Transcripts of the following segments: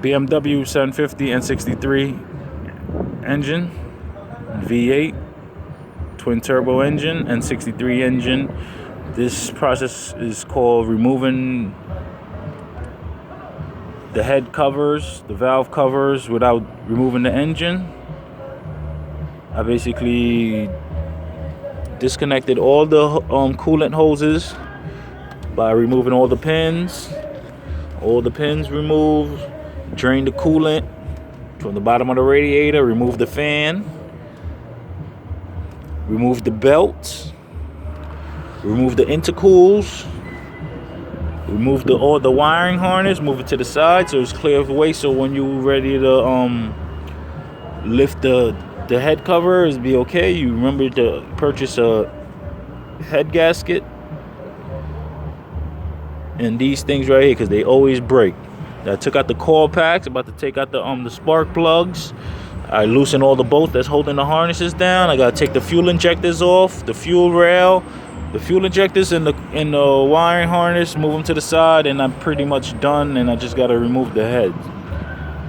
BMW 750 n63 engine, V8 twin turbo engine, n63 engine. This process is called removing the head covers, the valve covers, without removing the engine. I basically disconnected all the coolant hoses by removing all the pins. All the pins removed. Drain the coolant from the bottom of the radiator. Remove the fan. Remove the belts. Remove the intercools. Remove all the wiring harness. Move it to the side so it's clear of the way. So when you're ready to lift the head cover, it'll be okay. You remember to purchase a head gasket and these things right here, because they always break. I took out the coil packs. About to take out the spark plugs. I loosened all the bolts that's holding the harnesses down. I gotta take the fuel injectors off, the fuel rail, the fuel injectors and the wiring harness. Move them to the side, and I'm pretty much done. And I just gotta remove the head,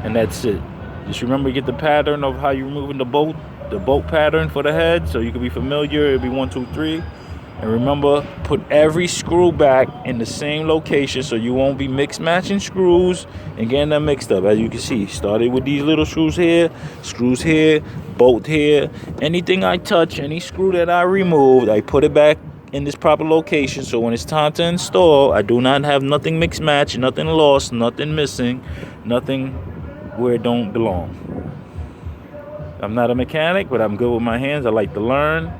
and that's it. Just remember to get the pattern of how you're removing the bolt pattern for the head, so you can be familiar. It'll be 1, 2, 3. And remember, put every screw back in the same location so you won't be matching screws and getting them mixed up. As you can see, started with these little screws here, bolt here. Anything I touch, any screw that I removed, I put it back in this proper location, so when it's time to install, I do not have nothing mixed match, nothing lost, nothing missing, nothing where it don't belong. I'm not a mechanic, but I'm good with my hands. I like to learn.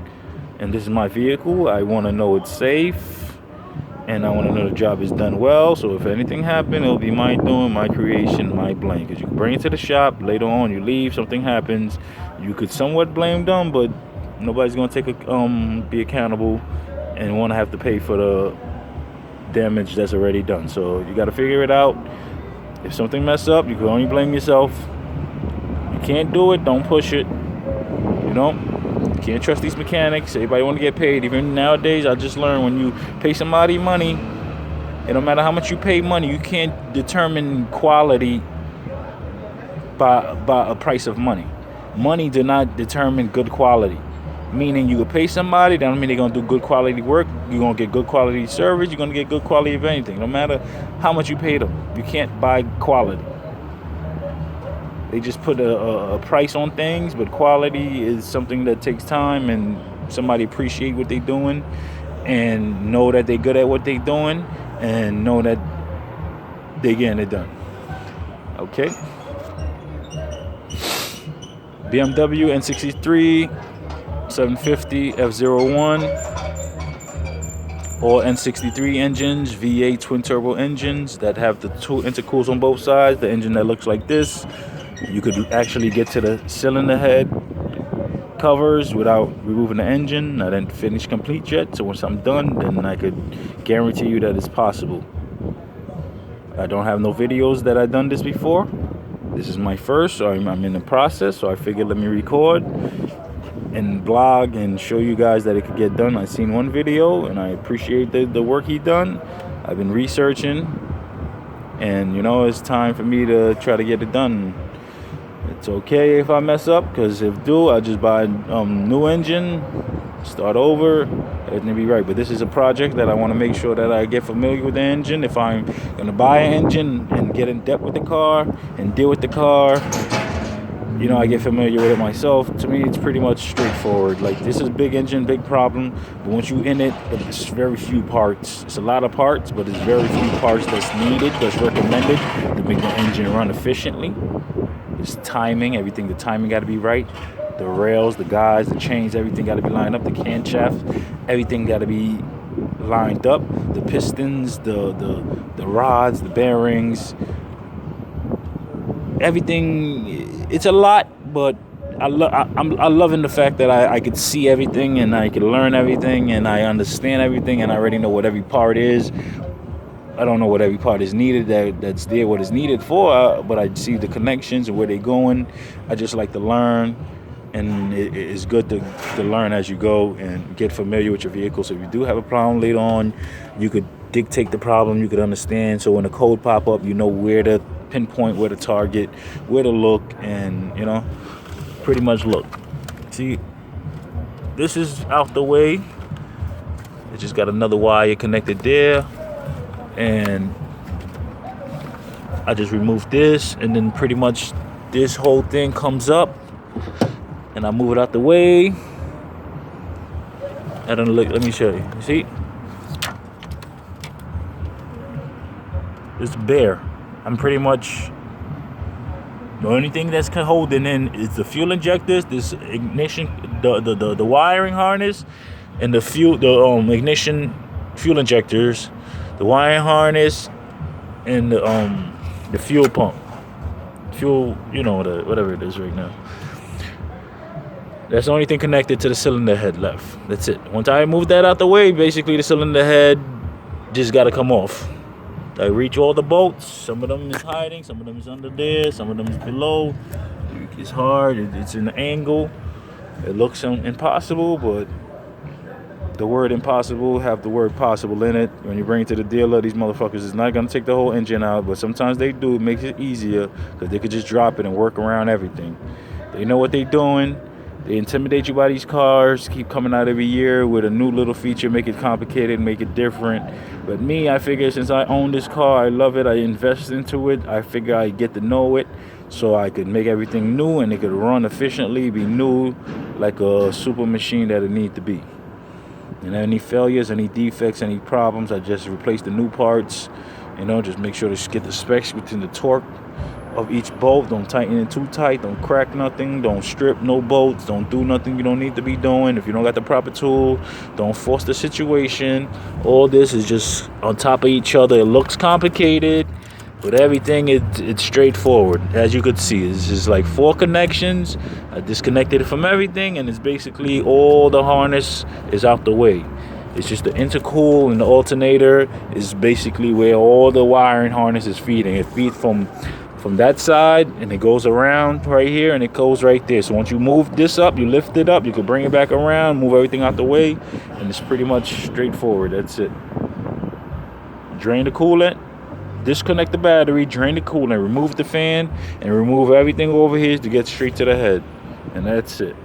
And this is my vehicle. I want to know it's safe, and I want to know the job is done well. So if anything happened, it'll be my doing, my creation, my blame. Because you can bring it to the shop, later on you leave, something happens, you could somewhat blame them, but nobody's going to be accountable and want to have to pay for the damage that's already done. So you got to figure it out. If something mess up, you can only blame yourself. You can't do it, don't push it. You know, you can't trust these mechanics. Everybody want to get paid. Even nowadays, I just learned when you pay somebody money, it don't matter how much you pay money, you can't determine quality by a price of money. Money do not determine good quality. Meaning you could pay somebody, that don't mean they're going to do good quality work. You're going to get good quality service. You're going to get good quality of anything. No matter how much you pay them. You can't buy quality. They just put a price on things, but quality is something that takes time, and somebody appreciate what they're doing and know that they're good at what they're doing and know that they're getting it done. Okay? BMW n63, 750 F01, all n63 engines, V8 twin turbo engines that have the two intercools on both sides. The engine that looks like this, you could actually get to the cylinder head covers without removing the engine. I didn't finish complete yet, so once I'm done, then I could guarantee you that it's possible. I don't have no videos that I've done this before. This is my first, so I'm in the process, so I figured let me record and blog and show you guys that it could get done. I seen one video and I appreciate the work he done. I've been researching, and you know, it's time for me to try to get it done. It's okay if I mess up, because if do, I'll just buy a new engine, start over, everything will be right. But this is a project that I want to make sure that I get familiar with the engine. If I'm going to buy an engine and get in depth with the car and deal with the car, you know, I get familiar with it myself. To me, it's pretty much straightforward. Like, this is a big engine, big problem. But once you in it, it's very few parts. It's a lot of parts, but it's very few parts that's needed, that's recommended to make the engine run efficiently. It's timing, everything. The timing got to be right. The rails, the guides, the chains, everything got to be lined up. The camshaft, everything got to be lined up. The pistons, the rods, the bearings, everything. It's a lot, but I'm loving the fact that I could see everything, and I can learn everything, and I understand everything, and I already know what every part is. I don't know what every part is needed, that's there, what is needed for, but I see the connections and where they're going. I just like to learn, and it's good to learn as you go and get familiar with your vehicle. So if you do have a problem later on, you could dictate the problem, you could understand. So when a code pop up, you know where to pinpoint, where to target, where to look, and you know, pretty much look. See, this is out the way. It just got another wire connected there, and I just removed this, and then pretty much this whole thing comes up, and I move it out the way. I don't look. Let me show you. You see, it's bare. I'm pretty much the only thing that's holding in is the fuel injectors, this ignition, the wiring harness, and the ignition fuel injectors, the wiring harness, and the fuel pump, fuel, you know, whatever it is right now. That's the only thing connected to the cylinder head left. That's it. Once I move that out the way, basically the cylinder head just got to come off. I reach all the bolts. Some of them is hiding, some of them is under there, some of them is below. It's hard, it's an angle. It looks impossible, but the word impossible have the word possible in it. When you bring it to the dealer, these motherfuckers is not gonna take the whole engine out, but sometimes they do. It makes it easier because they could just drop it and work around everything. They know what they're doing. They intimidate you by these cars, keep coming out every year with a new little feature, make it complicated, make it different. But me, I figure since I own this car, I love it, I invest into it, I figure I get to know it so I could make everything new and it could run efficiently, be new, like a super machine that it needs to be. And any failures, any defects, any problems, I just replace the new parts, you know, just make sure to get the specs within the torque of each bolt. Don't tighten it too tight, don't crack nothing, don't strip no bolts, don't do nothing you don't need to be doing. If you don't got the proper tool, don't force the situation. All this is just on top of each other. It looks complicated, but everything it's straightforward. As you could see, it's just like 4 connections. I disconnected it from everything, and it's basically all the harness is out the way. It's just the intercool and the alternator is basically where all the wiring harness is feeding. It feeds from that side, and it goes around right here, and it goes right there. So once you move this up, you lift it up, you can bring it back around, move everything out the way, and it's pretty much straightforward. That's it. Drain the coolant, disconnect the battery, drain the coolant, remove the fan, and remove everything over here to get straight to the head. And that's it.